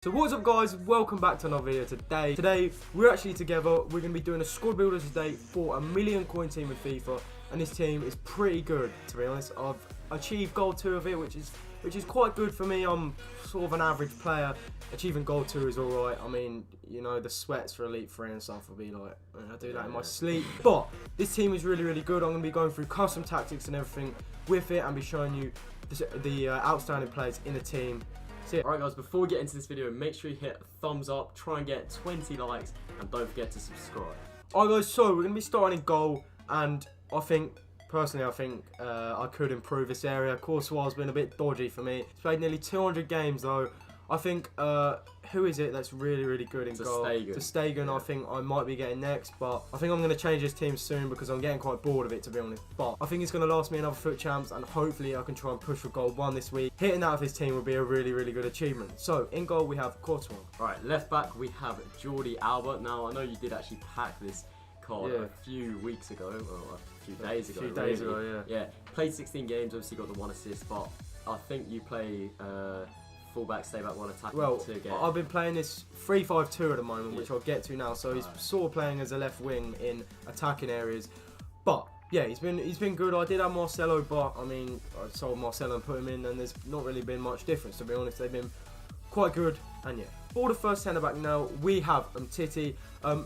So what's up guys, welcome back to another video today. We're actually together, we're going to be doing a squad builder today for a million coin team with FIFA, and this team is pretty good to be honest. I've achieved gold 2 of it, which is quite good for me. I'm sort of an average player. Achieving gold 2 is alright. I mean, you know, the sweats for Elite 3 and stuff will be like, I do that in my sleep. But this team is really good. I'm going to be going through custom tactics and everything with it and be showing you the outstanding players in the team. Alright guys, before we get into this video, make sure you hit a thumbs up, try and get 20 likes, and don't forget to subscribe. Alright guys, so we're going to be starting in goal, and personally I think I could improve this area. Courtois has been a bit dodgy for me. He's played nearly 200 games though. I think, who is it that's really good in goal? Ter Stegen, yeah. I think I might be getting next, but I think I'm going to change this team soon because I'm getting quite bored of it, to be honest. But I think it's going to last me another FUT Champs, and hopefully I can try and push for gold 1 this week. Hitting that with his team would be a really good achievement. So, in goal we have Courtois. Right, left back we have Jordi Alba. Now, I know you did actually pack this card a few weeks ago, or a few days ago. Yeah, played 16 games, obviously got the 1 assist, but I think you play... fullback, stay back, 1 attack. Well, I've been playing this 3-5-2 at the moment, which I'll get to now. So he's sort of playing as a left wing in attacking areas. But yeah, he's been good. I did have Marcelo, but I mean, I sold Marcelo and put him in, and there's not really been much difference, to be honest. They've been quite good, and yeah. For the first centre back now, we have Umtiti.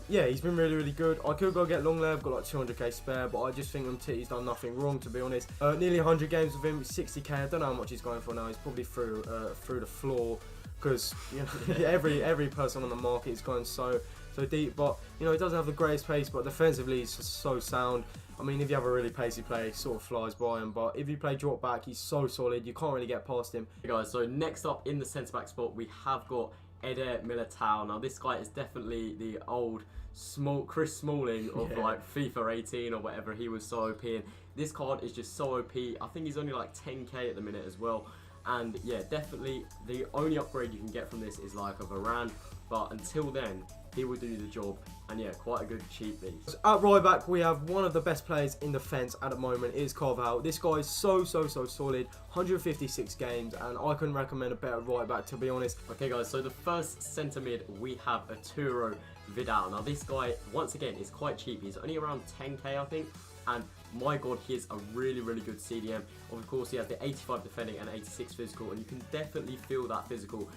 Yeah, he's been really good. I could go get Longley, I've got like 200k spare, but I just think Umtiti's done nothing wrong, to be honest. Nearly 100 games with him, 60k. I don't know how much he's going for now. He's probably through the floor, because you know every person on the market is going so deep. But you know, he doesn't have the greatest pace, but defensively he's just so sound. I mean, if you have a really pacey player, he sort of flies by him. But if you play drop back, he's so solid. You can't really get past him. Hey guys, so next up in the centre back spot, we have got Eder Militao. Now this guy is definitely the old Chris Smalling of like FIFA 18 or whatever. He was so OP, and this card is just so OP. I think he's only like 10k at the minute as well. And yeah, definitely the only upgrade you can get from this is like a Varane, but until then he will do the job, and yeah, quite a good cheap beast. At right back we have one of the best players in defence at the moment, is Carvalho. This guy is so solid, 156 games, and I couldn't recommend a better right back, to be honest. Okay guys, so the first centre mid we have Arturo Vidal. Now this guy, once again, is quite cheap. He's only around 10k I think, and my god, he is a really good CDM. Of course, he has the 85 defending and 86 physical, and you can definitely feel that physical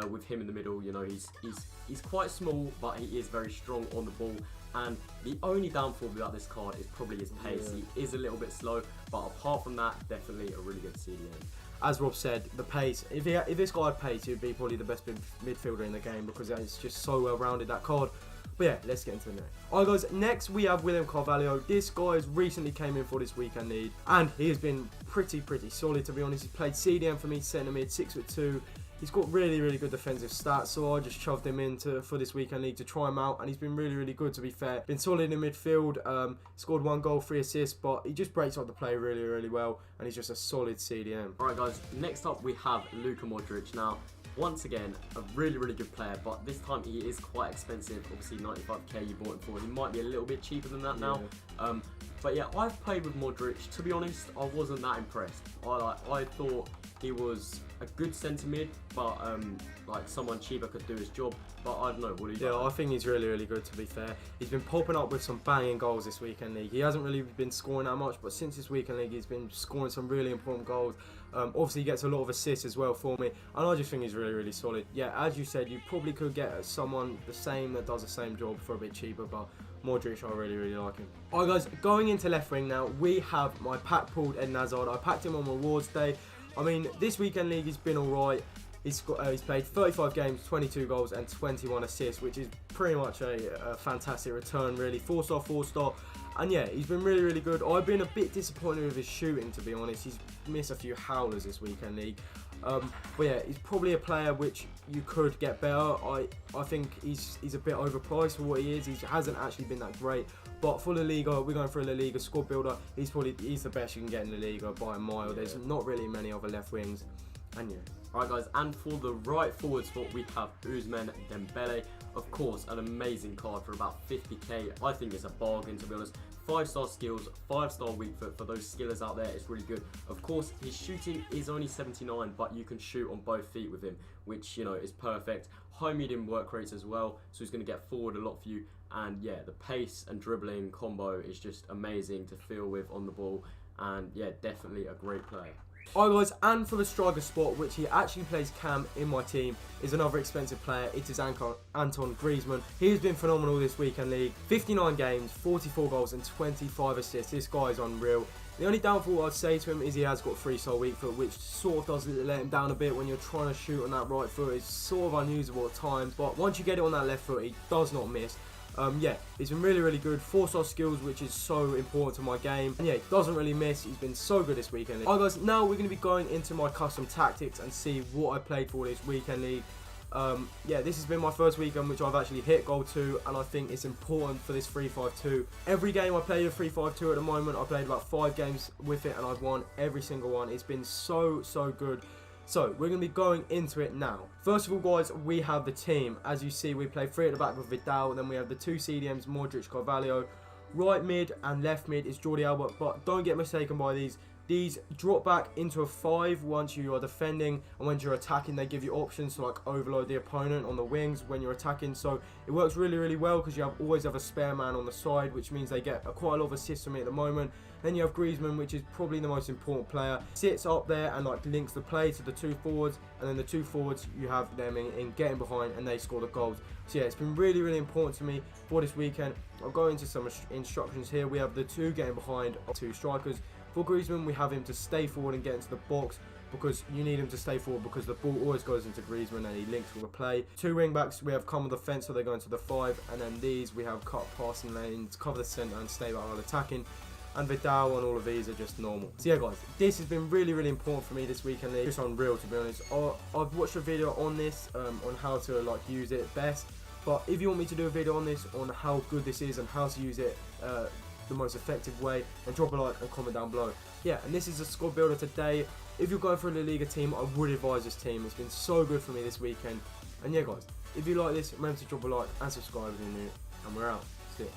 with him in the middle. You know, he's quite small, but he is very strong on the ball. And the only downfall about this card is probably his pace. He is a little bit slow, but apart from that, definitely a really good CDM. As Rob said, the pace. If this guy had pace, he'd be probably the best midfielder in the game, because it's just so well rounded, that card. But yeah, let's get into the next. Alright guys, next we have William Carvalho. This guy has recently came in for this weekend league, and he has been pretty solid, to be honest. He's played CDM for me, centre mid, 6'2". He's got really good defensive stats, so I just shoved him in for this weekend league to try him out, and he's been really good, to be fair. Been solid in midfield, scored 1 goal, 3 assists, but he just breaks up the play really well, and he's just a solid CDM. Alright guys, next up we have Luka Modric. Now, once again, a really good player, but this time he is quite expensive. Obviously 95k you bought him for. He might be a little bit cheaper than that now. But yeah, I've played with Modric. To be honest, I wasn't that impressed. I thought he was a good centre mid, but like someone cheaper could do his job. But I don't know, what do you think? I think he's really good, to be fair. He's been popping up with some banging goals this weekend league. He hasn't really been scoring that much, but since this weekend league he's been scoring some really important goals. Obviously he gets a lot of assists as well for me, and I just think he's really solid. Yeah, as you said, you probably could get someone the same that does the same job for a bit cheaper, but Modric, I really like him. Alright guys, going into left wing now, we have my pack pulled Eden Hazard. I packed him on rewards day. I mean, this weekend league he's been alright. He's played 35 games, 22 goals and 21 assists, which is pretty much a fantastic return, really. 4-star. And yeah, he's been really good. I've been a bit disappointed with his shooting, to be honest. He's missed a few howlers this weekend league. But yeah, he's probably a player which you could get better. I think he's a bit overpriced for what he is. He hasn't actually been that great. But for La Liga, we're going for a La Liga squad builder. He's the best you can get in La Liga by a mile. There's not really many other left wings. And yeah. Alright guys, and for the right forward spot we have Ousmane Dembele. Of course, an amazing card for about 50k. I think it's a bargain, to be honest. 5-star skills, 5-star weak foot. For those skillers out there, it's really good. Of course, his shooting is only 79, but you can shoot on both feet with him, which, you know, is perfect. High medium work rates as well, so he's going to get forward a lot for you. And yeah, the pace and dribbling combo is just amazing to feel with on the ball. And yeah, definitely a great player. Alright guys, and for the striker spot, which he actually plays cam in my team, is another expensive player. It is Anton Griezmann. He has been phenomenal this weekend league. 59 games, 44 goals and 25 assists. This guy is unreal. The only downfall I'd say to him is he has got 3-star weak foot, which sort of does let him down a bit when you're trying to shoot on that right foot. It's sort of unusable at times, but once you get it on that left foot, he does not miss. Yeah, he's been really good. 4-star skills, which is so important to my game. And yeah, he doesn't really miss. He's been so good this weekend league. Alright guys, now we're going to be going into my custom tactics and see what I played for this weekend league. Yeah, this has been my first weekend which I've actually hit goal 2, and I think it's important for this 3-5-2. Every game I play a 3-5-2 at the moment. I played about 5 games with it and I've won every single one. It's been so good. So, we're going to be going into it now. First of all, guys, we have the team. As you see, we play 3 at the back with Vidal. Then we have the 2 CDMs, Modric, Carvalho. Right mid and left mid is Jordi Alba. But don't get mistaken by these. These drop back into a 5 once you are defending, and when you're attacking they give you options to like overload the opponent on the wings when you're attacking. So it works really well because you always have a spare man on the side, which means they get quite a lot of assists from me at the moment. Then you have Griezmann, which is probably the most important player. Sits up there and like links the play to the 2 forwards, and then the 2 forwards you have them in getting behind and they score the goals. So yeah, it's been really important to me for this weekend. I'll go into some instructions here. We have the 2 getting behind 2 strikers. For Griezmann, we have him to stay forward and get into the box, because you need him to stay forward because the ball always goes into Griezmann and he links with the play. 2 wing backs, we have come on the fence, so they go into the 5, and then these we have cut passing lanes, cover the centre and stay back while attacking. And Vidal and all of these are just normal. So yeah guys, this has been really important for me this weekend. It's just unreal, to be honest. I've watched a video on this, on how to like use it best. But if you want me to do a video on this, on how good this is and how to use it the most effective way, then drop a like and comment down below. Yeah, and this is a squad builder today. If you're going for a La Liga team, I would advise this team. It's been so good for me this weekend. And yeah guys, if you like this, remember to drop a like and subscribe if you're new. And we're out. See ya.